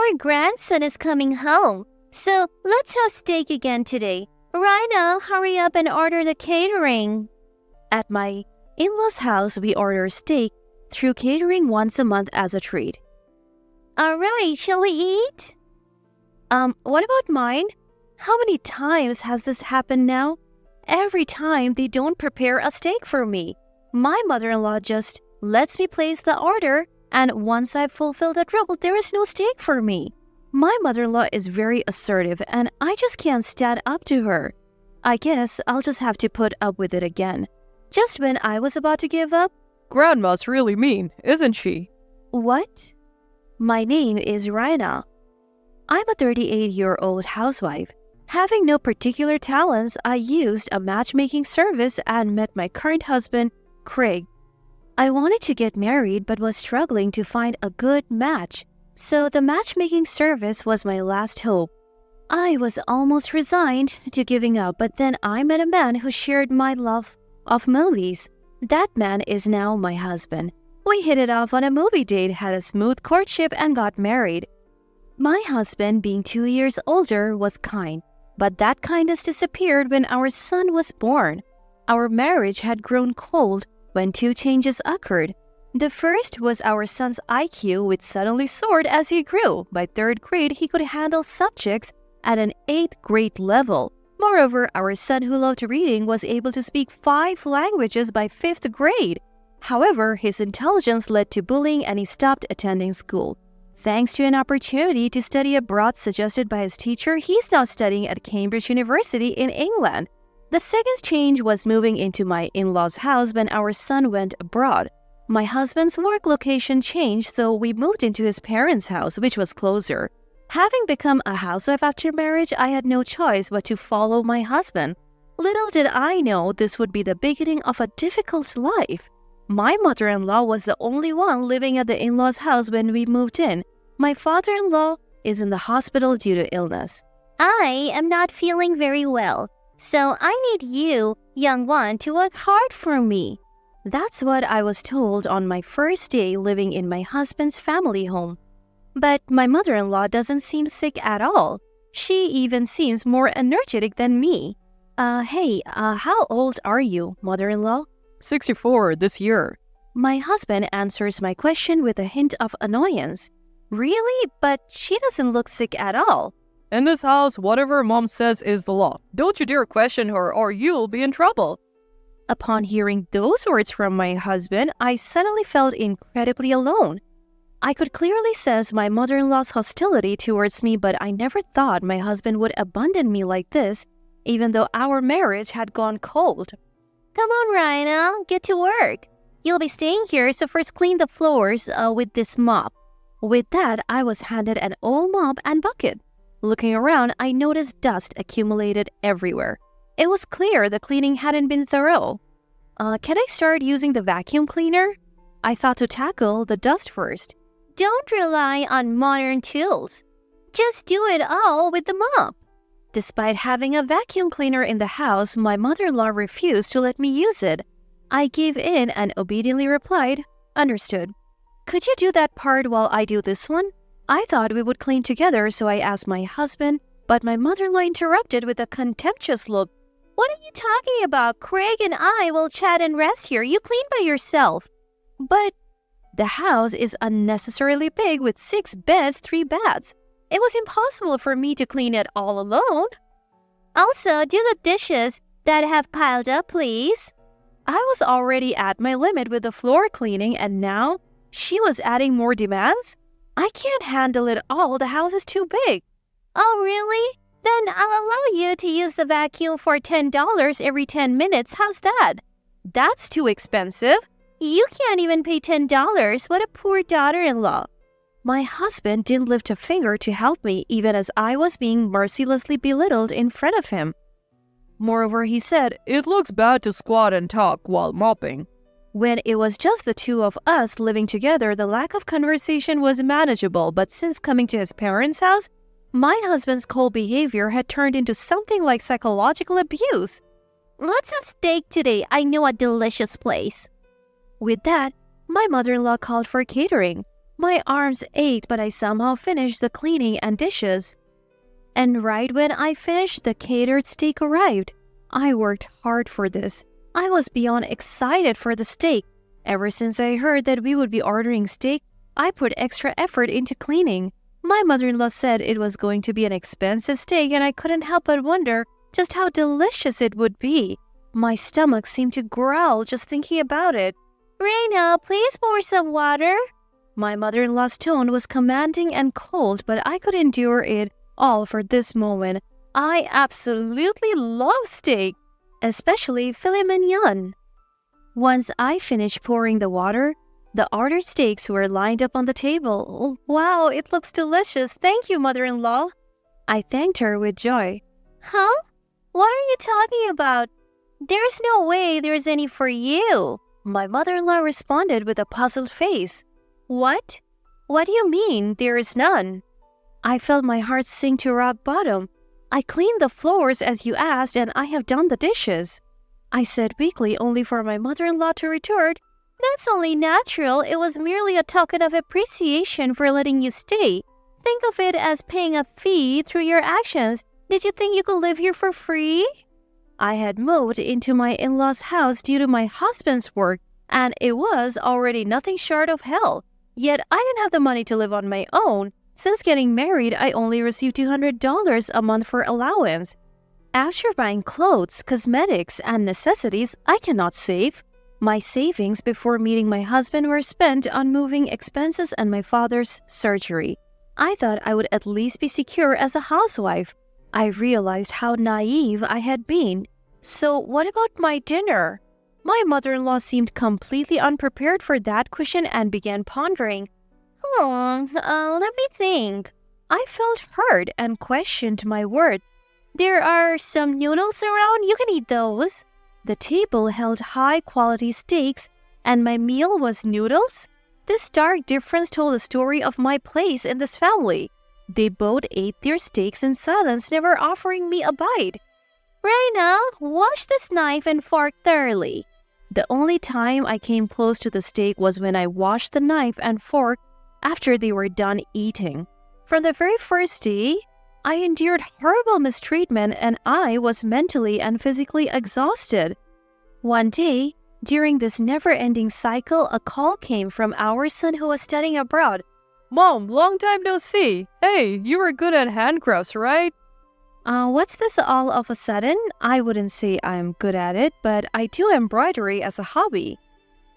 our grandson is coming home, so let's have steak again today. Rhino, hurry up and order the catering. At my in-laws' house, we order steak through catering once a month as a treat. Alright, shall we eat? What about mine? How many times has this happened now? Every time they don't prepare a steak for me. My mother-in-law just lets me place the order, and once I've fulfilled that role, there is no steak for me. My mother-in-law is very assertive, and I just can't stand up to her. I guess I'll just have to put up with it again. Just when I was about to give up, Grandma's really mean, isn't she? What? My name is Raina. I'm a 38-year-old housewife. Having no particular talents, I used a matchmaking service and met my current husband, Craig. I wanted to get married but was struggling to find a good match, so the matchmaking service was my last hope. I was almost resigned to giving up, but then I met a man who shared my love of movies. That man is now my husband. We hit it off on a movie date, had a smooth courtship, and got married. My husband, being 2 years older, was kind, but that kindness disappeared when our son was born. Our marriage had grown cold when two changes occurred. The first was our son's IQ, which suddenly soared as he grew. By 3rd grade, he could handle subjects at an 8th grade level. Moreover, our son, who loved reading, was able to speak 5 languages by 5th grade. However, his intelligence led to bullying and he stopped attending school. Thanks to an opportunity to study abroad suggested by his teacher, he's now studying at Cambridge University in England. The second change was moving into my in-laws' house when our son went abroad. My husband's work location changed, so we moved into his parents' house, which was closer. Having become a housewife after marriage, I had no choice but to follow my husband. Little did I know this would be the beginning of a difficult life. My mother-in-law was the only one living at the in-laws' house when we moved in. My father-in-law is in the hospital due to illness. I am not feeling very well, so I need you, young one, to work hard for me. That's what I was told on my first day living in my husband's family home. But my mother-in-law doesn't seem sick at all. She even seems more energetic than me. How old are you, mother-in-law? 64 this year. My husband answers my question with a hint of annoyance. Really? But she doesn't look sick at all. In this house, whatever mom says is the law. Don't you dare question her or you'll be in trouble. Upon hearing those words from my husband, I suddenly felt incredibly alone. I could clearly sense my mother-in-law's hostility towards me, but I never thought my husband would abandon me like this, even though our marriage had gone cold. Come on, Rhino, get to work. You'll be staying here, so first clean the floors with this mop. With that, I was handed an old mop and bucket. Looking around, I noticed dust accumulated everywhere. It was clear the cleaning hadn't been thorough. Can I start using the vacuum cleaner? I thought to tackle the dust first. Don't rely on modern tools. Just do it all with the mop. Despite having a vacuum cleaner in the house, my mother-in-law refused to let me use it. I gave in and obediently replied, "Understood." Could you do that part while I do this one? I thought we would clean together, so I asked my husband, but my mother-in-law interrupted with a contemptuous look. What are you talking about? Craig and I will chat and rest here. You clean by yourself. But the house is unnecessarily big with 6 beds, 3 baths. It was impossible for me to clean it all alone. Also, do the dishes that have piled up, please. I was already at my limit with the floor cleaning, and now she was adding more demands? I can't handle it all. The house is too big. Oh, really? Then I'll allow you to use the vacuum for $10 every 10 minutes. How's that? That's too expensive. You can't even pay $10. What a poor daughter-in-law. My husband didn't lift a finger to help me, even as I was being mercilessly belittled in front of him. Moreover, he said, "It looks bad to squat and talk while mopping." When it was just the two of us living together, the lack of conversation was manageable, but since coming to his parents' house, my husband's cold behavior had turned into something like psychological abuse. Let's have steak today. I know a delicious place. With that, my mother-in-law called for catering. My arms ached, but I somehow finished the cleaning and dishes. And right when I finished, the catered steak arrived. I worked hard for this. I was beyond excited for the steak. Ever since I heard that we would be ordering steak, I put extra effort into cleaning. My mother-in-law said it was going to be an expensive steak, and I couldn't help but wonder just how delicious it would be. My stomach seemed to growl just thinking about it. Reina, please pour some water. My mother-in-law's tone was commanding and cold, but I could endure it all for this moment. I absolutely love steak, especially filet mignon. Once I finished pouring the water, the ordered steaks were lined up on the table. Wow, it looks delicious. Thank you, mother-in-law. I thanked her with joy. Huh? What are you talking about? There's no way there's any for you. My mother-in-law responded with a puzzled face. What? What do you mean there is none? I felt my heart sink to rock bottom. I cleaned the floors as you asked, and I have done the dishes, I said weakly, only for my mother-in-law to retort, That's only natural. It was merely a token of appreciation for letting you stay. Think of it as paying a fee through your actions. Did you think you could live here for free? I had moved into my in-laws' house due to my husband's work, and it was already nothing short of hell. Yet I didn't have the money to live on my own. Since getting married, I only received $200 a month for allowance. After buying clothes, cosmetics, and necessities, I cannot save. My savings before meeting my husband were spent on moving expenses and my father's surgery. I thought I would at least be secure as a housewife. I realized how naive I had been. So what about my dinner? My mother-in-law seemed completely unprepared for that question and began pondering. Let me think. I felt hurt and questioned my word. There are some noodles around. You can eat those. The table held high-quality steaks, and my meal was noodles? This stark difference told the story of my place in this family. They both ate their steaks in silence, never offering me a bite. Reina, wash this knife and fork thoroughly. The only time I came close to the steak was when I washed the knife and fork after they were done eating. From the very first day, I endured horrible mistreatment and I was mentally and physically exhausted. One day, during this never-ending cycle, a call came from our son who was studying abroad. Mom, long time no see. Hey, you were good at handcrafts, right? What's this all of a sudden? I wouldn't say I'm good at it, but I do embroidery as a hobby.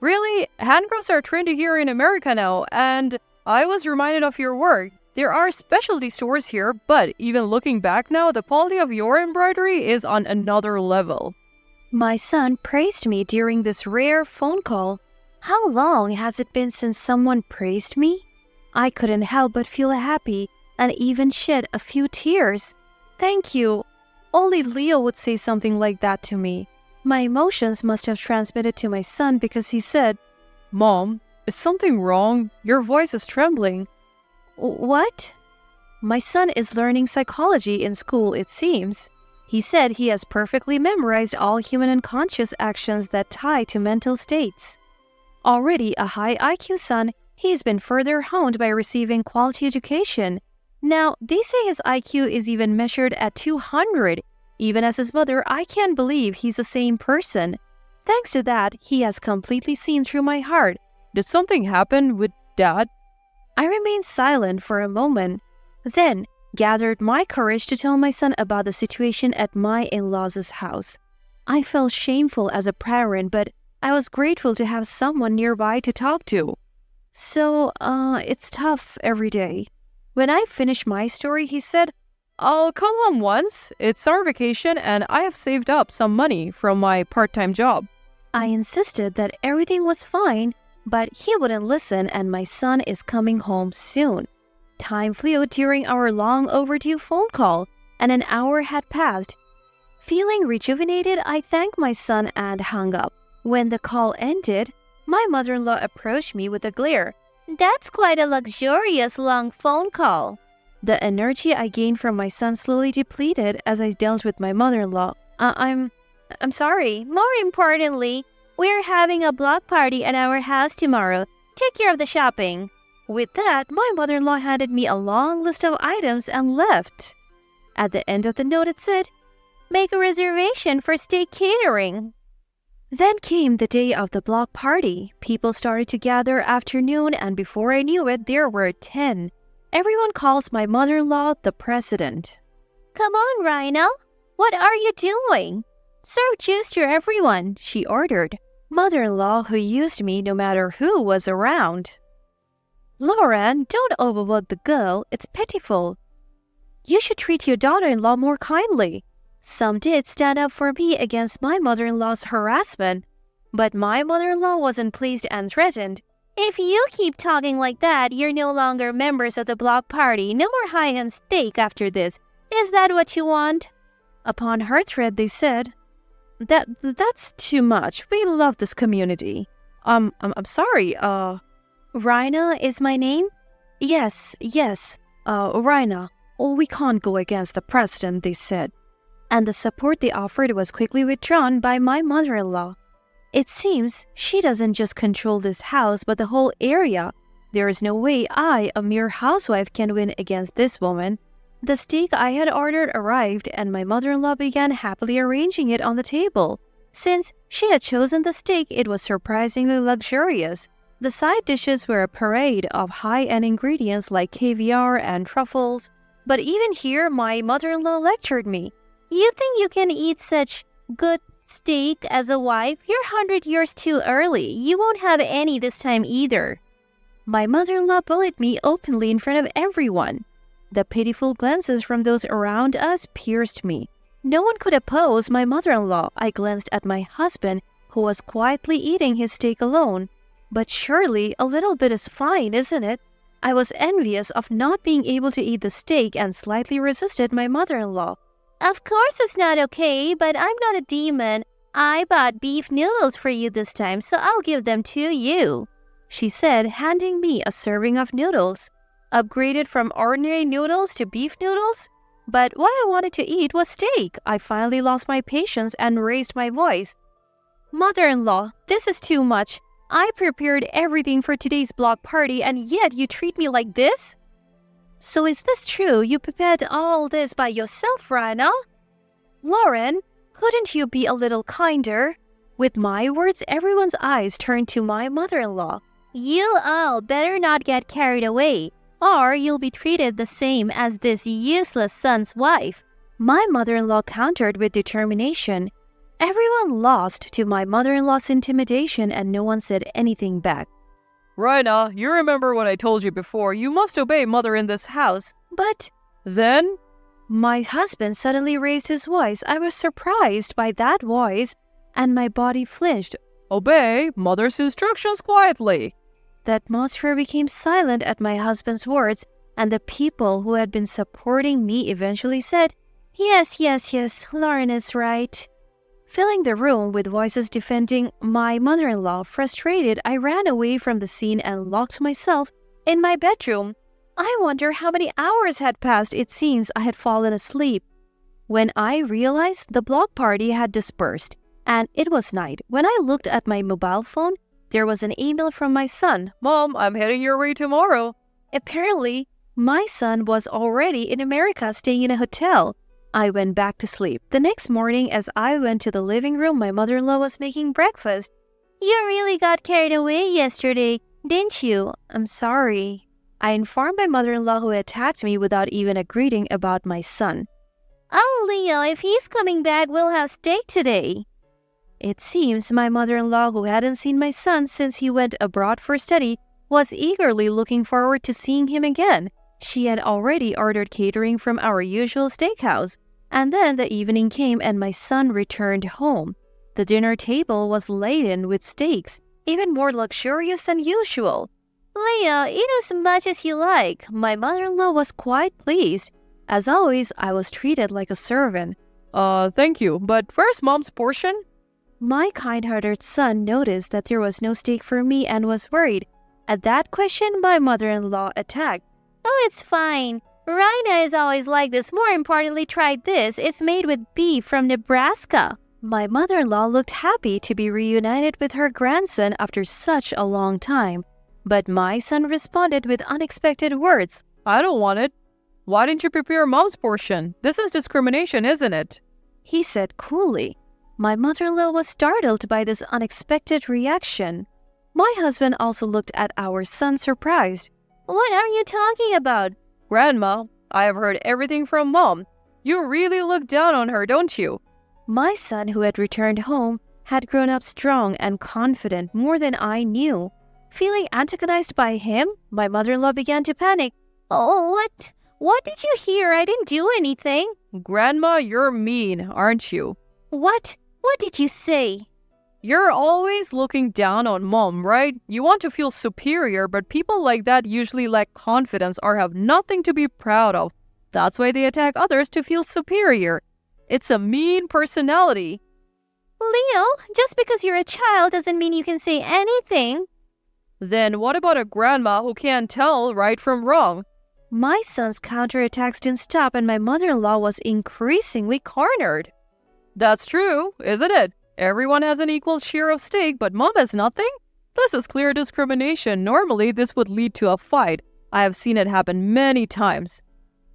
Really? Handcrafts are trendy here in America now, and I was reminded of your work. There are specialty stores here, but even looking back now, the quality of your embroidery is on another level. My son praised me during this rare phone call. How long has it been since someone praised me? I couldn't help but feel happy and even shed a few tears. Thank you. Only Leo would say something like that to me. My emotions must have transmitted to my son because he said, Mom, is something wrong? Your voice is trembling. What? My son is learning psychology in school, it seems. He said he has perfectly memorized all human unconscious actions that tie to mental states. Already a high IQ son, he's been further honed by receiving quality education. Now, they say his IQ is even measured at 200. Even as his mother, I can't believe he's the same person. Thanks to that, he has completely seen through my heart. Did something happen with Dad? I remained silent for a moment, then gathered my courage to tell my son about the situation at my in-laws' house. I felt shameful as a parent, but I was grateful to have someone nearby to talk to. So, it's tough every day. When I finished my story, he said, I'll come home once. It's our vacation and I have saved up some money from my part-time job. I insisted that everything was fine, but he wouldn't listen and my son is coming home soon. Time flew during our long overdue phone call, and an hour had passed. Feeling rejuvenated, I thanked my son and hung up. When the call ended, my mother-in-law approached me with a glare. That's quite a luxurious long phone call. The energy I gained from my son slowly depleted as I dealt with my mother-in-law. I'm sorry. More importantly, we're having a block party at our house tomorrow. Take care of the shopping. With that, my mother-in-law handed me a long list of items and left. At the end of the note it said, "Make a reservation for steak catering." Then came the day of the block party. People started to gather afternoon, and before I knew it, there were 10. Everyone calls my mother-in-law the president. "Come on, Rhino. What are you doing? Serve juice to everyone," she ordered. Mother-in-law who used me no matter who was around. "Lauren, don't overwork the girl. It's pitiful. You should treat your daughter-in-law more kindly." Some did stand up for me against my mother-in-law's harassment, but my mother-in-law wasn't pleased and threatened. "If you keep talking like that, you're no longer members of the block party. No more high-end steak after this. Is that what you want?" Upon her threat, they said, That's too much. We love this community. I'm sorry, Rhina is my name? Yes, Rhina. We can't go against the president, they said. And the support they offered was quickly withdrawn by my mother-in-law. It seems she doesn't just control this house, but the whole area. There is no way I, a mere housewife, can win against this woman. The steak I had ordered arrived, and my mother-in-law began happily arranging it on the table. Since she had chosen the steak, it was surprisingly luxurious. The side dishes were a parade of high-end ingredients like caviar and truffles. But even here, my mother-in-law lectured me. "You think you can eat such good steak as a wife? You're 100 years too early. You won't have any this time either." My mother-in-law bullied me openly in front of everyone. The pitiful glances from those around us pierced me. No one could oppose my mother-in-law. I glanced at my husband, who was quietly eating his steak alone. But surely a little bit is fine, isn't it? I was envious of not being able to eat the steak and slightly resisted my mother-in-law. "Of course it's not okay, but I'm not a demon. I bought beef noodles for you this time, so I'll give them to you," she said, handing me a serving of noodles. Upgraded from ordinary noodles to beef noodles? But what I wanted to eat was steak. I finally lost my patience and raised my voice. "Mother-in-law, this is too much. I prepared everything for today's block party, and yet you treat me like this?" "So is this true? You prepared all this by yourself, Rhina?" "Lauren, couldn't you be a little kinder?" With my words, everyone's eyes turned to my mother-in-law. "You all better not get carried away, or you'll be treated the same as this useless son's wife." My mother-in-law countered with determination. Everyone lost to my mother-in-law's intimidation, and no one said anything back. "Rhina, you remember what I told you before. You must obey mother in this house." "But..." "Then?" My husband suddenly raised his voice. I was surprised by that voice, and my body flinched. "Obey mother's instructions quietly." The atmosphere became silent at my husband's words, and the people who had been supporting me eventually said, Yes, Lauren is right." Filling the room with voices defending my mother-in-law, frustrated, I ran away from the scene and locked myself in my bedroom. I wonder how many hours had passed. It seems I had fallen asleep. When I realized, the block party had dispersed, and it was night. When I looked at my mobile phone, there was an email from my son. "Mom, I'm heading your way tomorrow." Apparently, my son was already in America staying in a hotel. I went back to sleep. The next morning, as I went to the living room, my mother-in-law was making breakfast. "You really got carried away yesterday, didn't you?" "I'm sorry." I informed my mother-in-law, who attacked me without even a greeting, about my son. "Oh, Leo, if he's coming back, we'll have steak today." It seems my mother-in-law, who hadn't seen my son since he went abroad for study, was eagerly looking forward to seeing him again. She had already ordered catering from our usual steakhouse, and then the evening came and my son returned home. The dinner table was laden with steaks, even more luxurious than usual. "Leo, eat as much as you like." My mother-in-law was quite pleased. As always, I was treated like a servant. Thank you, but where's Mom's portion?" My kind-hearted son noticed that there was no steak for me and was worried. At that question, my mother-in-law attacked. "Oh, it's fine. Rhina is always like this. More importantly, try this. It's made with beef from Nebraska." My mother-in-law looked happy to be reunited with her grandson after such a long time. But my son responded with unexpected words. I don't want it. Why didn't you prepare mom's portion? This is discrimination, isn't it? He said coolly. My mother-in-law was startled by this unexpected reaction. My husband also looked at our son surprised. What are you talking about? Grandma, I have heard everything from mom. You really look down on her, don't you? My son, who had returned home, had grown up strong and confident more than I knew. Feeling antagonized by him, my mother-in-law began to panic. Oh, what? What did you hear? I didn't do anything. Grandma, you're mean, aren't you? What? What did you say? You're always looking down on mom, right? You want to feel superior, but people like that usually lack confidence or have nothing to be proud of. That's why they attack others to feel superior. It's a mean personality. Leo, just because you're a child doesn't mean you can say anything. Then what about a grandma who can't tell right from wrong? My son's counterattacks didn't stop and my mother-in-law was increasingly cornered. That's true, isn't it? Everyone has an equal share of stake, but mom has nothing? This is clear discrimination. Normally, this would lead to a fight. I have seen it happen many times.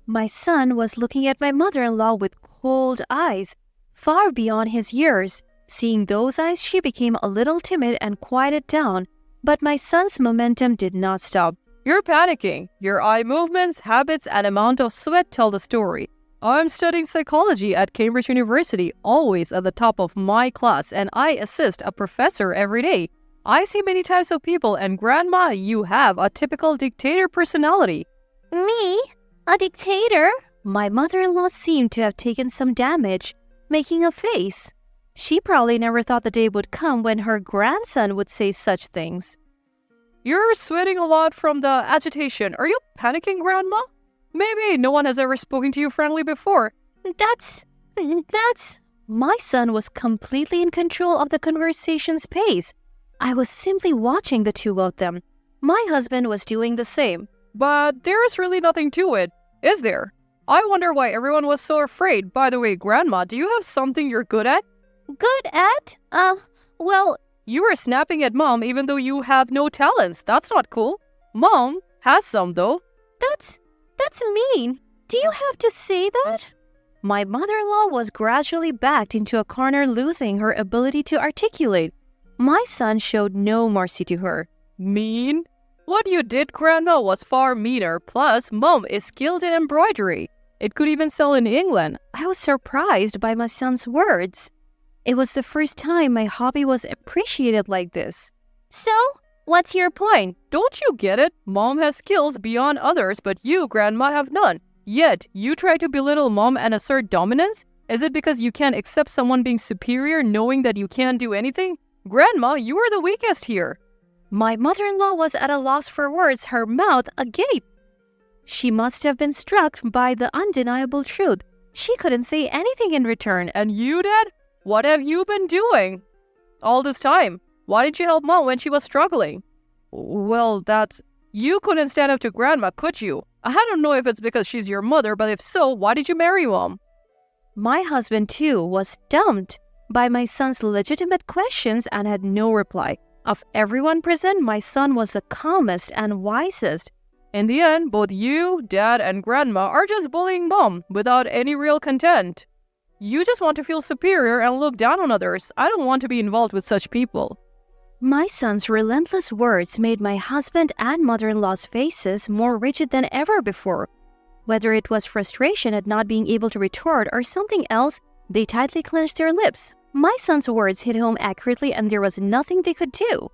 My son was looking at my mother-in-law with cold eyes, far beyond his years. Seeing those eyes, she became a little timid and quieted down. But my son's momentum did not stop. You're panicking. Your eye movements, habits, and amount of sweat tell the story. I'm studying psychology at Cambridge University, always at the top of my class, and I assist a professor every day. I see many types of people, and Grandma, you have a typical dictator personality. Me? A dictator? My mother-in-law seemed to have taken some damage, making a face. She probably never thought the day would come when her grandson would say such things. You're sweating a lot from the agitation. Are you panicking, Grandma? Maybe no one has ever spoken to you friendly before. That's... My son was completely in control of the conversation's pace. I was simply watching the two of them. My husband was doing the same. But there's really nothing to it, is there? I wonder why everyone was so afraid. By the way, Grandma, do you have something you're good at? Good at? Well... You were snapping at Mom even though you have no talents. That's not cool. Mom has some, though. That's mean. Do you have to say that? My mother-in-law was gradually backed into a corner, losing her ability to articulate. My son showed no mercy to her. Mean? What you did, Grandma, was far meaner. Plus, Mom is skilled in embroidery. It could even sell in England. I was surprised by my son's words. It was the first time my hobby was appreciated like this. So, what's your point? Don't you get it? Mom has skills beyond others, but you, Grandma, have none. Yet, you try to belittle Mom and assert dominance? Is it because you can't accept someone being superior knowing that you can't do anything? Grandma, you are the weakest here. My mother-in-law was at a loss for words, her mouth agape. She must have been struck by the undeniable truth. She couldn't say anything in return. And you, Dad? What have you been doing all this time? Why did you help Mom when she was struggling? Well, you couldn't stand up to Grandma, could you? I don't know if it's because she's your mother, but if so, why did you marry Mom? My husband, too, was stumped by my son's legitimate questions and had no reply. Of everyone present, my son was the calmest and wisest. In the end, both you, Dad, and Grandma are just bullying Mom without any real content. You just want to feel superior and look down on others. I don't want to be involved with such people. My son's relentless words made my husband and mother-in-law's faces more rigid than ever before. Whether it was frustration at not being able to retort or something else, they tightly clenched their lips. My son's words hit home accurately and there was nothing they could do.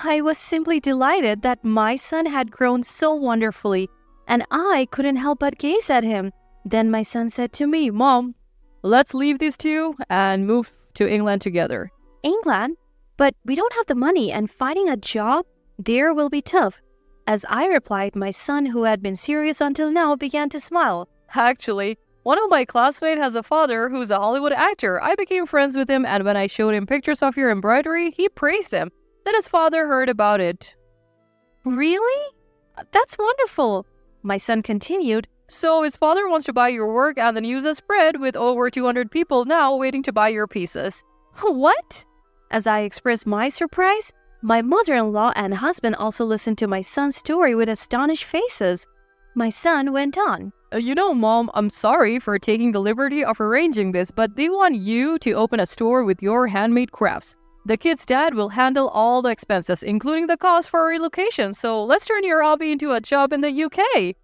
I was simply delighted that my son had grown so wonderfully, and I couldn't help but gaze at him. Then my son said to me, "Mom, let's leave these two and move to England together." England? But we don't have the money and finding a job there will be tough. As I replied, my son, who had been serious until now, began to smile. Actually, one of my classmates has a father who's a Hollywood actor. I became friends with him, and when I showed him pictures of your embroidery, he praised them. Then his father heard about it. Really? That's wonderful. My son continued. So his father wants to buy your work, and the news has spread with over 200 people now waiting to buy your pieces. What? As I expressed my surprise, My mother-in-law and husband also listened to my son's story with astonished faces. My son went on. Mom, I'm sorry for taking the liberty of arranging this, but they want you to open a store with your handmade crafts. The kid's dad will handle all the expenses, including the cost for relocation, so let's turn your hobby into a job in the UK.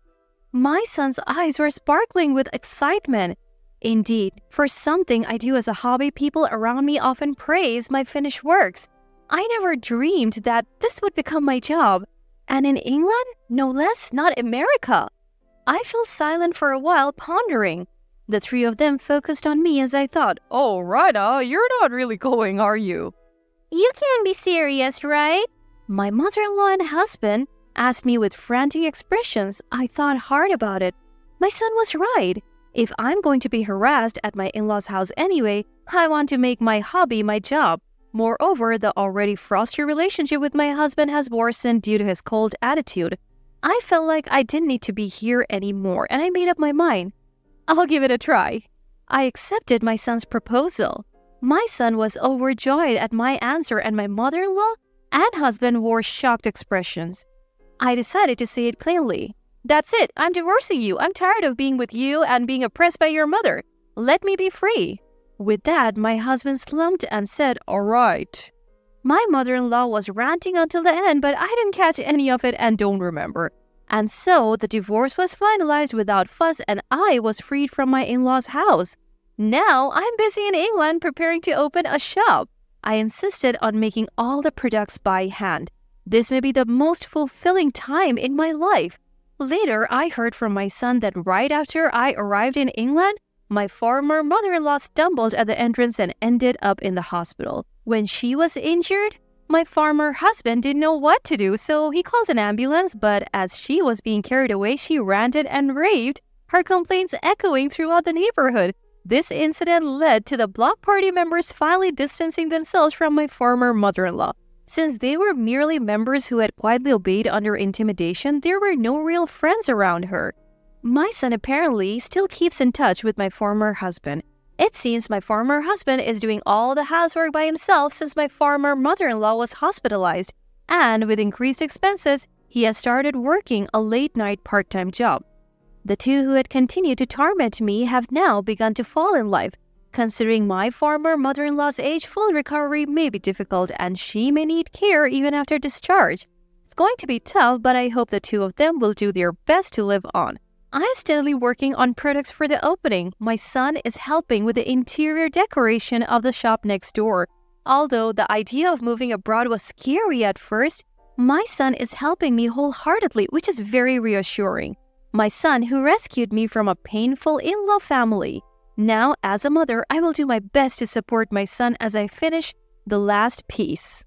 My son's eyes were sparkling with excitement. Indeed, for something I do as a hobby, people around me often praise my finished works. I never dreamed that this would become my job. And in England? No less, not America. I fell silent for a while, pondering. The three of them focused on me as I thought, Oh, Rhina, you're not really going, are you? You can't be serious, right? My mother-in-law and husband asked me with frantic expressions. I thought hard about it. My son was right. If I'm going to be harassed at my in-laws' house anyway, I want to make my hobby my job. Moreover, the already frosty relationship with my husband has worsened due to his cold attitude. I felt like I didn't need to be here anymore, and I made up my mind. I'll give it a try. I accepted my son's proposal. My son was overjoyed at my answer, and my mother-in-law and husband wore shocked expressions. I decided to say it plainly. That's it, I'm divorcing you. I'm tired of being with you and being oppressed by your mother. Let me be free. With that, my husband slumped and said, All right. My mother-in-law was ranting until the end, but I didn't catch any of it and don't remember. And so, the divorce was finalized without fuss and I was freed from my in-laws' house. Now, I'm busy in England preparing to open a shop. I insisted on making all the products by hand. This may be the most fulfilling time in my life. Later, I heard from my son that right after I arrived in England, my former mother-in-law stumbled at the entrance and ended up in the hospital. When she was injured, my former husband didn't know what to do, so he called an ambulance, but as she was being carried away, she ranted and raved, her complaints echoing throughout the neighborhood. This incident led to the block party members finally distancing themselves from my former mother-in-law. Since they were merely members who had quietly obeyed under intimidation, there were no real friends around her. My son apparently still keeps in touch with my former husband. It seems my former husband is doing all the housework by himself since my former mother-in-law was hospitalized, and with increased expenses, he has started working a late-night part-time job. The two who had continued to torment me have now begun to fall in love. Considering my former mother-in-law's age, full recovery may be difficult and she may need care even after discharge. It's going to be tough, but I hope the two of them will do their best to live on. I'm steadily working on products for the opening. My son is helping with the interior decoration of the shop next door. Although the idea of moving abroad was scary at first, my son is helping me wholeheartedly, which is very reassuring. My son who rescued me from a painful in-law family. Now, as a mother, I will do my best to support my son as I finish the last piece.